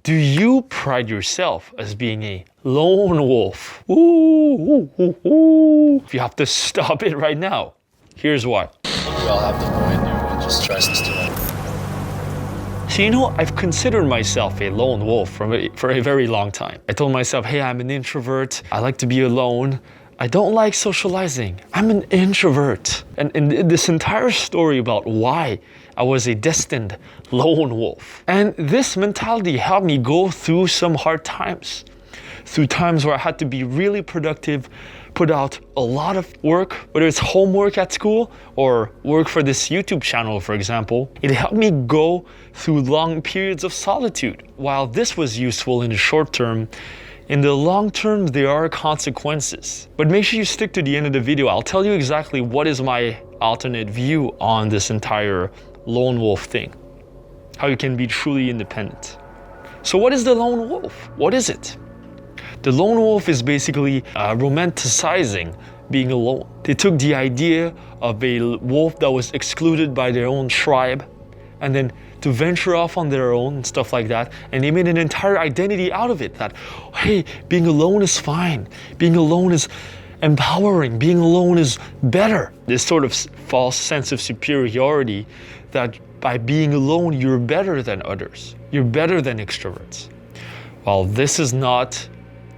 Do you pride yourself as being a lone wolf? Ooh, ooh, ooh, ooh. If you have to stop it right now, here's why. We all have the boy in there who just tries to steal it. So, you know, I've considered myself a lone wolf for a very long time. I told myself, hey, I'm an introvert. I like to be alone. I don't like socializing. I'm an introvert. And in this entire story about why I was a destined lone wolf. And this mentality helped me go through some hard times. Through times where I had to be really productive, put out a lot of work, whether it's homework at school or work for this YouTube channel, for example. It helped me go through long periods of solitude. While this was useful in the short term, in the long term, there are consequences. But make sure you stick to the end of the video. I'll tell you exactly what is my alternate view on this entire lone wolf thing. How you can be truly independent. So what is the lone wolf? What is it? The lone wolf is basically romanticizing being alone. They took the idea of a wolf that was excluded by their own tribe and then to venture off on their own and stuff like that. And they made an entire identity out of it that, hey, being alone is fine. Being alone is empowering. Being alone is better. This sort of false sense of superiority that by being alone, you're better than others. You're better than extroverts. Well, this is not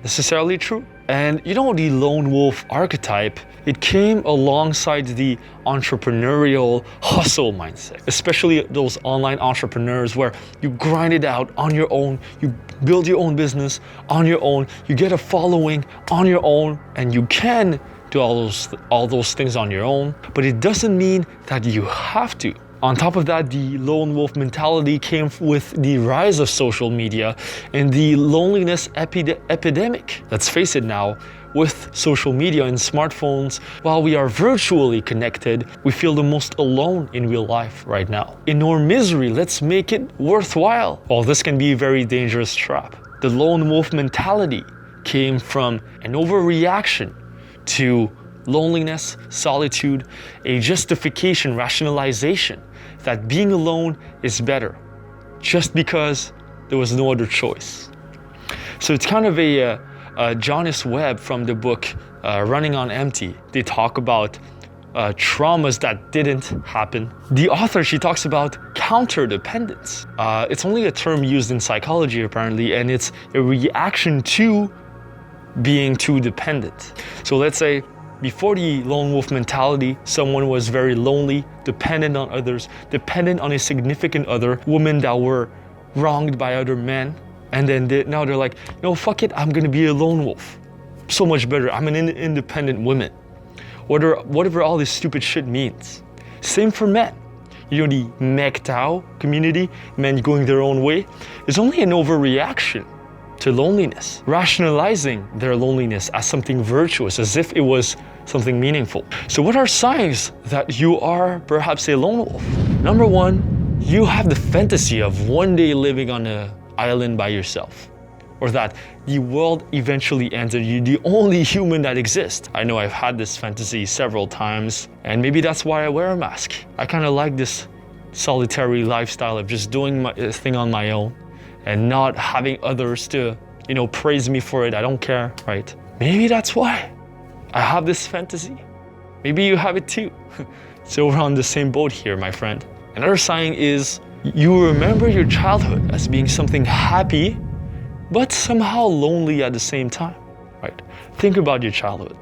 necessarily true. And you know, the lone wolf archetype, it came alongside the entrepreneurial hustle mindset, especially those online entrepreneurs where you grind it out on your own, you build your own business on your own, you get a following on your own, and you can do all those things on your own, but it doesn't mean that you have to. On top of that, the lone wolf mentality came with the rise of social media and the loneliness epidemic. Let's face it now, with social media and smartphones, while we are virtually connected, we feel the most alone in real life right now. In our misery, let's make it worthwhile. Well, this can be a very dangerous trap. The lone wolf mentality came from an overreaction to loneliness, solitude, a justification, rationalization that being alone is better just because there was no other choice. So it's kind of a Jonas Webb from the book Running on Empty. They talk about traumas that didn't happen. The author, she talks about counterdependence. It's only a term used in psychology apparently, and it's a reaction to being too dependent. So let's say before the lone wolf mentality, someone was very lonely, dependent on others, dependent on a significant other, women that were wronged by other men. And then now they're like, no, fuck it, I'm gonna be a lone wolf. So much better, I'm an independent woman. Whatever all this stupid shit means. Same for men. You know, the MGTOW community, men going their own way, is only an overreaction to loneliness, rationalizing their loneliness as something virtuous, as if it was something meaningful. So what are signs that you are perhaps a lone wolf? Number one, you have the fantasy of one day living on an island by yourself, or that the world eventually ends and you're the only human that exists. I know I've had this fantasy several times, and maybe that's why I wear a mask. I kind of like this solitary lifestyle of just doing my thing on my own and not having others to, you know, praise me for it. I don't care, right? Maybe that's why I have this fantasy. Maybe you have it too. So we're on the same boat here, my friend. Another sign is you remember your childhood as being something happy, but somehow lonely at the same time, right? Think about your childhood.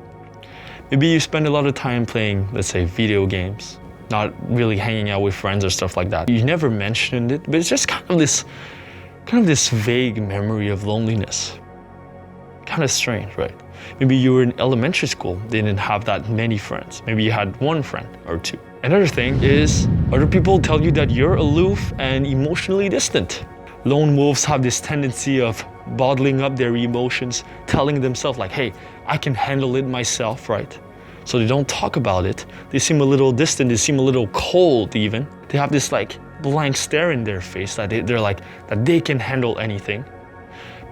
Maybe you spend a lot of time playing, let's say, video games, not really hanging out with friends or stuff like that. You never mentioned it, but it's just kind of this vague memory of loneliness. Kind of strange, right? Maybe you were in elementary school, didn't have that many friends. Maybe you had one friend or two. Another thing is other people tell you that you're aloof and emotionally distant. Lone wolves have this tendency of bottling up their emotions, telling themselves like, hey, I can handle it myself, right? So they don't talk about it. They seem a little distant, they seem a little cold even. They have this like blank stare in their face that they're like, that they can handle anything.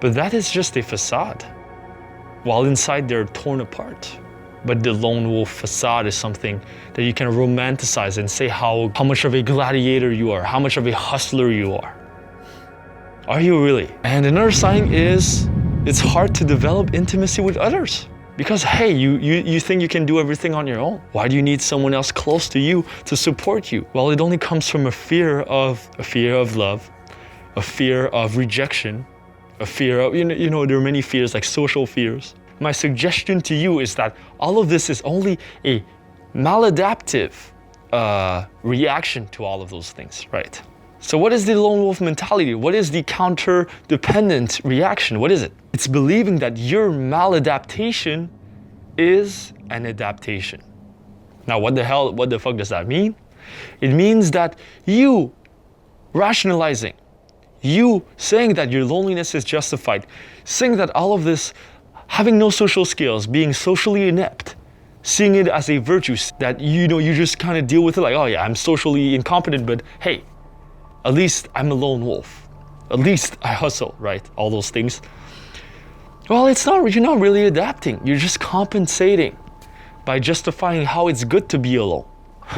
But that is just a facade. While inside they're torn apart. But the lone wolf facade is something that you can romanticize and say how much of a gladiator you are, how much of a hustler you are. Are you really? And another sign is it's hard to develop intimacy with others. Because hey, you think you can do everything on your own. Why do you need someone else close to you to support you? Well, it only comes from a fear of love, a fear of rejection, a fear of, there are many fears like social fears. My suggestion to you is that all of this is only a maladaptive reaction to all of those things, right? So what is the lone wolf mentality? What is the counter-dependent reaction? What is it? It's believing that your maladaptation is an adaptation. Now, what the fuck does that mean? It means that you rationalizing, you saying that your loneliness is justified, saying that all of this, having no social skills, being socially inept, seeing it as a virtue, that you just kind of deal with it like, oh yeah, I'm socially incompetent, but hey, at least I'm a lone wolf. At least I hustle, right? All those things. Well, you're not really adapting. You're just compensating by justifying how it's good to be alone.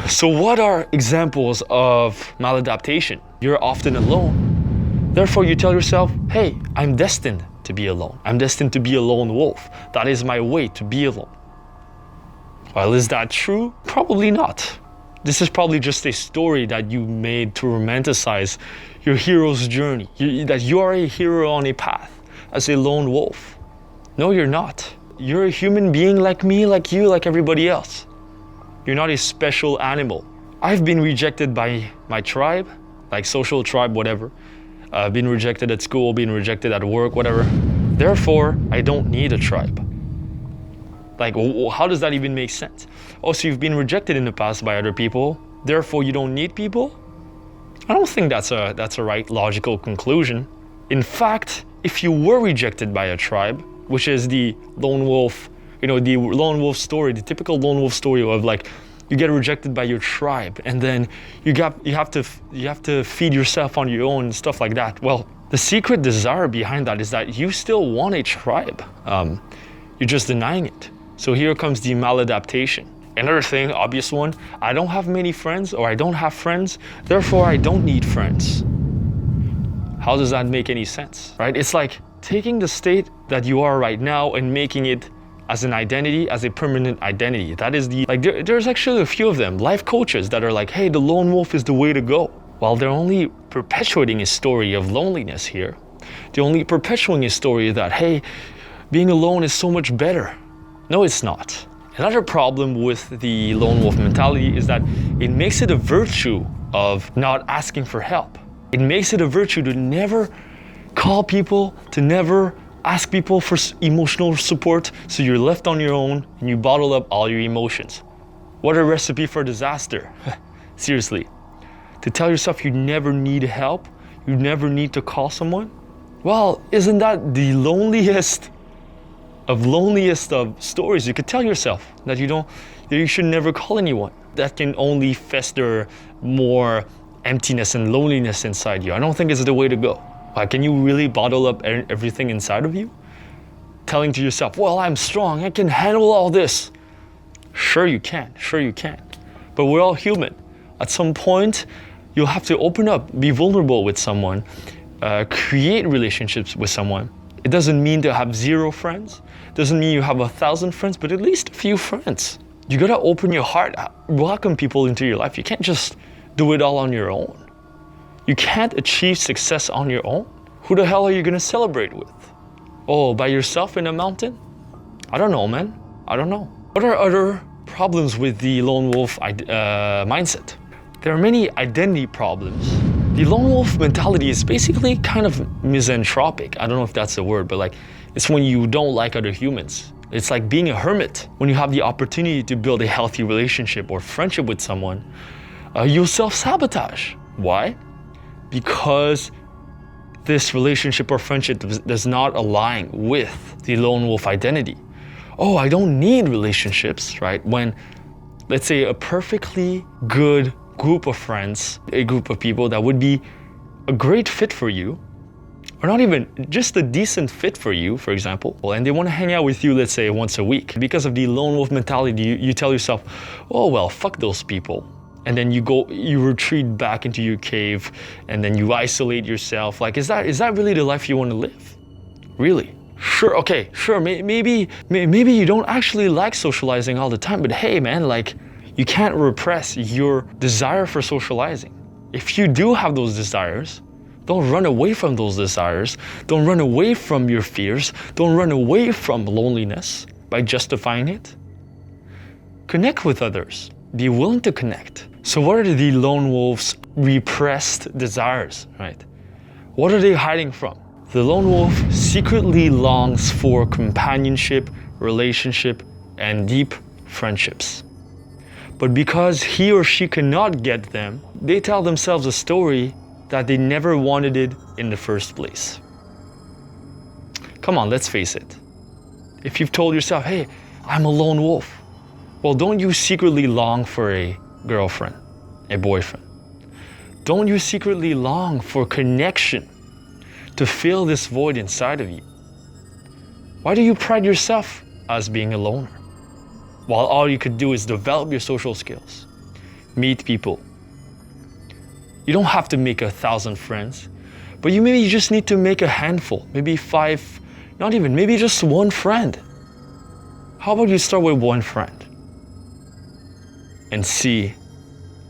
So what are examples of maladaptation? You're often alone. Therefore, you tell yourself, hey, I'm destined to be alone. I'm destined to be a lone wolf. That is my way to be alone. Well, is that true? Probably not. This is probably just a story that you made to romanticize your hero's journey, that you are a hero on a path as a lone wolf. No, you're not. You're a human being like me, like you, like everybody else. You're not a special animal. I've been rejected by my tribe, like social tribe, whatever. Been rejected at school, been rejected at work, whatever. Therefore, I don't need a tribe. Like, how does that even make sense? Oh, so you've been rejected in the past by other people, therefore you don't need people? I don't think that's a right logical conclusion. In fact, if you were rejected by a tribe, which is the lone wolf, the lone wolf story, the typical lone wolf story of like, you get rejected by your tribe and then you have to feed yourself on your own and stuff like that. Well, the secret desire behind that is that you still want a tribe. You're just denying it. So here comes the maladaptation. Another thing, obvious one, I don't have many friends, or I don't have friends, therefore I don't need friends. How does that make any sense, right? It's like taking the state that you are right now and making it as an identity, as a permanent identity. That is there's actually a few of them, life coaches that are like, hey, the lone wolf is the way to go. While they're only perpetuating a story of loneliness here. They're only perpetuating a story that, hey, being alone is so much better. No, it's not. Another problem with the lone wolf mentality is that it makes it a virtue of not asking for help. It makes it a virtue to never call people, to never ask people for emotional support, so you're left on your own and you bottle up all your emotions. What a recipe for disaster. Seriously. To tell yourself you never need help, you never need to call someone? Well, isn't that the loneliest of stories you could tell yourself, that you should never call anyone? That can only fester more emptiness and loneliness inside you. I don't think it's the way to go. Can you really bottle up everything inside of you? Telling to yourself, well, I'm strong, I can handle all this. Sure you can. But we're all human. At some point, you'll have to open up, be vulnerable with someone, create relationships with someone. It doesn't mean to have 0 friends. Doesn't mean you have 1,000 friends, but at least a few friends. You gotta open your heart, welcome people into your life. You can't just do it all on your own. You can't achieve success on your own. Who the hell are you gonna celebrate with? Oh, by yourself in a mountain? I don't know, man. I don't know. What are other problems with the lone wolf mindset? There are many identity problems. The lone wolf mentality is basically kind of misanthropic. I don't know if that's the word, but it's when you don't like other humans. It's like being a hermit. When you have the opportunity to build a healthy relationship or friendship with someone, you'll self-sabotage. Why? Because this relationship or friendship does not align with the lone wolf identity. Oh, I don't need relationships, right? When, let's say, a perfectly good group of friends, a group of people that would be a great fit for you, or not even just a decent fit for you, for example, and they want to hang out with you, let's say, once a week. Because of the lone wolf mentality, you tell yourself, oh, well, fuck those people. and then you retreat back into your cave, and then you isolate yourself. Like, is that really the life you want to live? Really? Sure, okay, sure, maybe you don't actually like socializing all the time, but hey man, like, you can't repress your desire for socializing. If you do have those desires, don't run away from those desires. Don't run away from your fears. Don't run away from loneliness by justifying it. Connect with others. Be willing to connect. So what are the lone wolf's repressed desires, right? What are they hiding from? The lone wolf secretly longs for companionship, relationship, and deep friendships. But because he or she cannot get them, they tell themselves a story that they never wanted it in the first place. Come on, let's face it. If you've told yourself, hey, I'm a lone wolf, well, don't you secretly long for a girlfriend, a boyfriend? Don't you secretly long for connection to fill this void inside of you? Why do you pride yourself as being a loner, while all you could do is develop your social skills, meet people? You don't have to make 1,000 friends, but maybe you just need to make a handful, maybe 5, not even, maybe just one friend. How about you start with one friend and see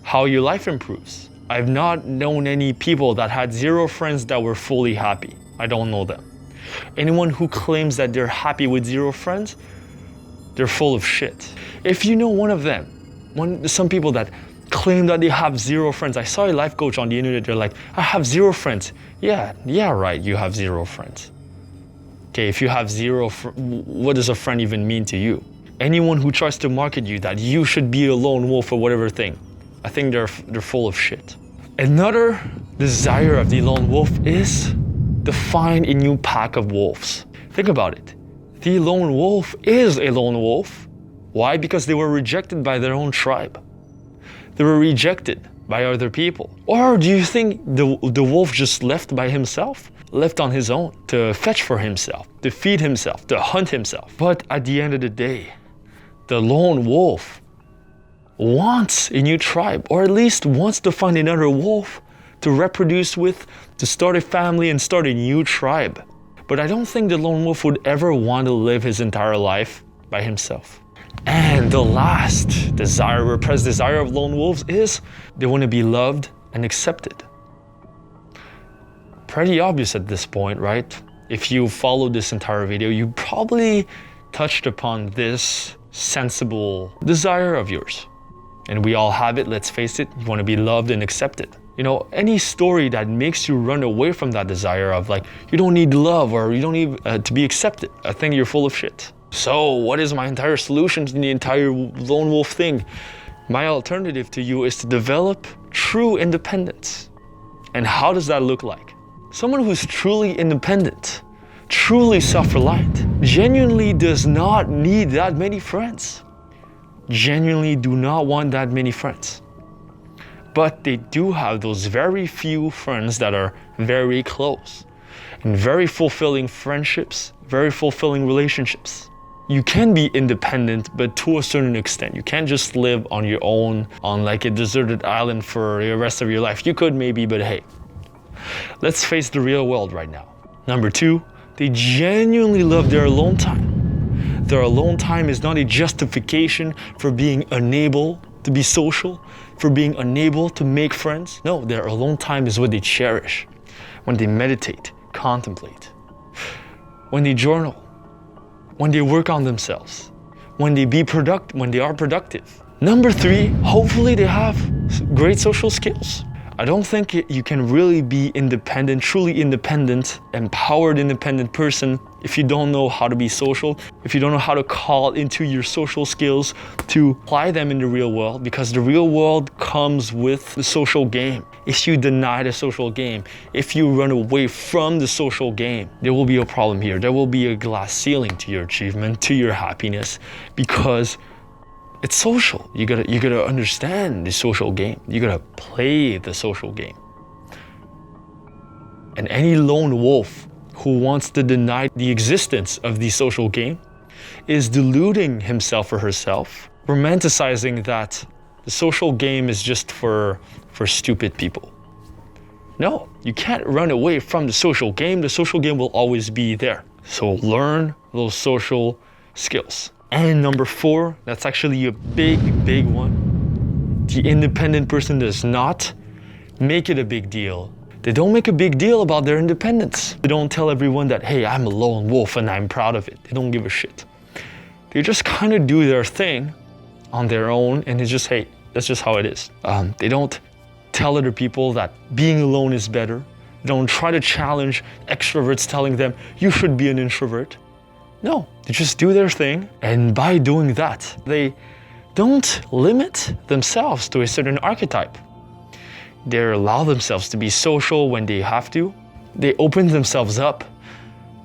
how your life improves? I've not known any people that had 0 friends that were fully happy. I don't know them. Anyone who claims that they're happy with 0 friends, they're full of shit. If you know one of them, some people that claim that they have 0 friends. I saw a life coach on the internet, they're like, I have 0 friends. Yeah, right, you have 0 friends. Okay, if you have 0, what does a friend even mean to you? Anyone who tries to market you that you should be a lone wolf or whatever thing, I think they're full of shit. Another desire of the lone wolf is to find a new pack of wolves. Think about it. The lone wolf is a lone wolf. Why? Because they were rejected by their own tribe. They were rejected by other people. Or do you think the wolf just left by himself? Left on his own to fetch for himself, to feed himself, to hunt himself. But at the end of the day, the lone wolf wants a new tribe, or at least wants to find another wolf to reproduce with, to start a family and start a new tribe. But I don't think the lone wolf would ever want to live his entire life by himself. And the last desire, repressed desire of lone wolves is they want to be loved and accepted. Pretty obvious at this point, right? If you followed this entire video, you probably touched upon this sensible desire of yours. And we all have it, let's face it, you want to be loved and accepted. You know, any story that makes you run away from that desire of like, you don't need love or you don't need to be accepted, I think you're full of shit. So what is my entire solution to the entire lone wolf thing? My alternative to you is to develop true independence. And how does that look like? Someone who's truly independent, truly self-reliant, genuinely does not need that many friends. Genuinely do not want that many friends. But they do have those very few friends that are very close and very fulfilling friendships, very fulfilling relationships. You can be independent, but to a certain extent. You can't just live on your own on like a deserted island for the rest of your life. You could maybe, but hey, let's face the real world right now. Number 2, they genuinely love their alone time. Their alone time is not a justification for being unable to be social, for being unable to make friends. No, their alone time is what they cherish. When they meditate, contemplate, when they journal, when they work on themselves, when they are productive. Number 3, hopefully they have great social skills. I don't think you can really be independent, truly independent, empowered independent person if you don't know how to be social, if you don't know how to call into your social skills to apply them in the real world, because the real world comes with the social game. If you deny the social game, if you run away from the social game, there will be a problem here. There will be a glass ceiling to your achievement, to your happiness, because it's social. You gotta understand the social game. You gotta play the social game. And any lone wolf who wants to deny the existence of the social game is deluding himself or herself, romanticizing that the social game is just for stupid people. No, you can't run away from the social game. The social game will always be there. So learn those social skills. And number 4, that's actually a big one. The independent person does not make it a big deal. They don't make a big deal about their independence. They don't tell everyone that, hey, I'm a lone wolf and I'm proud of it. They don't give a shit. They just kind of do their thing on their own, and it's just, hey, that's just how it is. They don't tell other people that being alone is better. They don't try to challenge extroverts telling them, you should be an introvert. No, they just do their thing, and by doing that, they don't limit themselves to a certain archetype. They allow themselves to be social when they have to. They open themselves up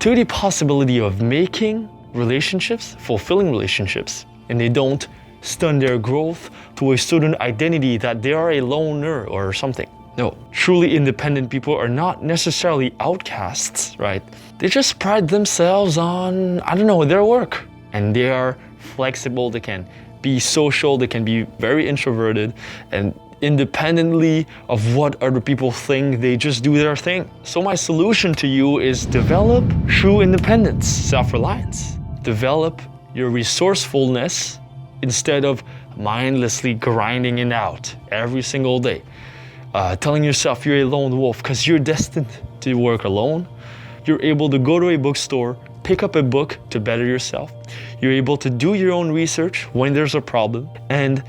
to the possibility of making relationships, fulfilling relationships, and they don't stun their growth to a certain identity that they are a loner or something. No, truly independent people are not necessarily outcasts, right? They just pride themselves on, I don't know, their work. And they are flexible, they can be social, they can be very introverted, and independently of what other people think, they just do their thing. So my solution to you is develop true independence, self-reliance. Develop your resourcefulness instead of mindlessly grinding it out every single day. Telling yourself you're a lone wolf because you're destined to work alone. You're able to go to a bookstore, pick up a book to better yourself. You're able to do your own research when there's a problem. And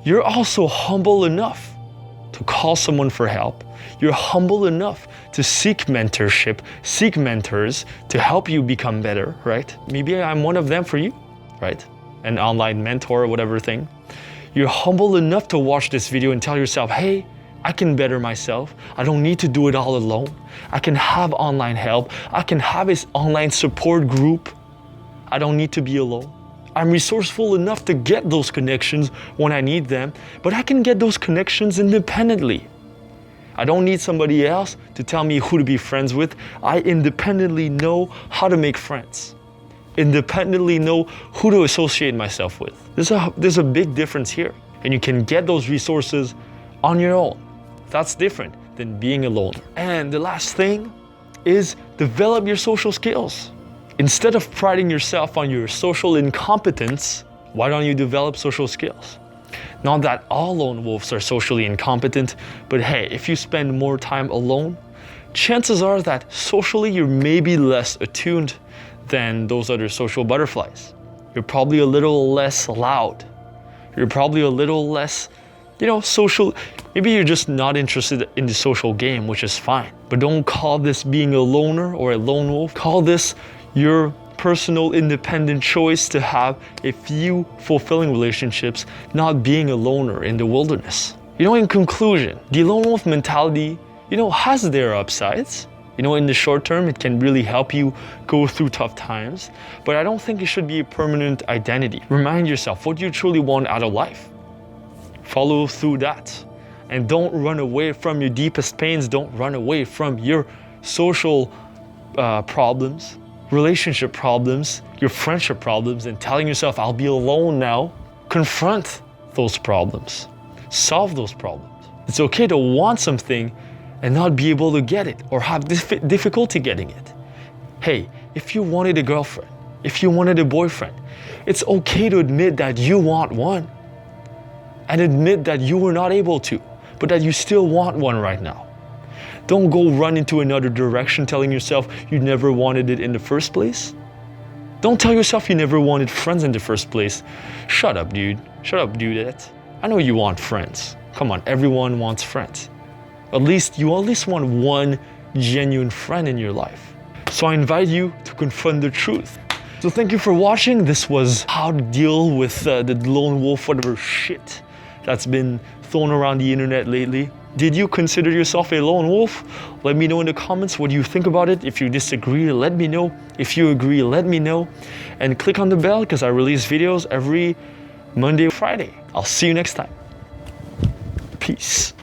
you're also humble enough to call someone for help. You're humble enough to seek mentorship, seek mentors to help you become better, right? Maybe I'm one of them for you, right? An online mentor or whatever thing. You're humble enough to watch this video and tell yourself, hey, I can better myself. I don't need to do it all alone. I can have online help. I can have an online support group. I don't need to be alone. I'm resourceful enough to get those connections when I need them, but I can get those connections independently. I don't need somebody else to tell me who to be friends with. I independently know how to make friends. Independently know who to associate myself with. There's a big difference here. And you can get those resources on your own. That's different than being alone. And the last thing is develop your social skills. Instead of priding yourself on your social incompetence, why don't you develop social skills? Not that all lone wolves are socially incompetent, but hey, if you spend more time alone, chances are that socially you're maybe less attuned than those other social butterflies. You're probably a little less loud. You're probably a little less, social. Maybe you're just not interested in the social game, which is fine. But don't call this being a loner or a lone wolf. Call this your personal independent choice to have a few fulfilling relationships, not being a loner in the wilderness. In conclusion, the lone wolf mentality, has their upsides. In the short term, it can really help you go through tough times, but I don't think it should be a permanent identity. Remind yourself what you truly want out of life. Follow through that. And don't run away from your deepest pains. Don't run away from your social problems, relationship problems, your friendship problems, and telling yourself, I'll be alone now. Confront those problems. Solve those problems. It's okay to want something and not be able to get it or have difficulty getting it. Hey, if you wanted a girlfriend, if you wanted a boyfriend, it's okay to admit that you want one and admit that you were not able to, but that you still want one right now. Don't go run into another direction telling yourself you never wanted it in the first place. Don't tell yourself you never wanted friends in the first place. Shut up, dude. Shut up, dudette. I know you want friends. Come on, everyone wants friends. You at least want one genuine friend in your life. So I invite you to confront the truth. So thank you for watching. This was how to deal with the lone wolf, whatever shit that's been thrown around the internet lately. Did you consider yourself a lone wolf? Let me know in the comments what you think about it. If you disagree, let me know. If you agree, let me know. And click on the bell because I release videos every Monday, Friday. I'll see you next time. Peace.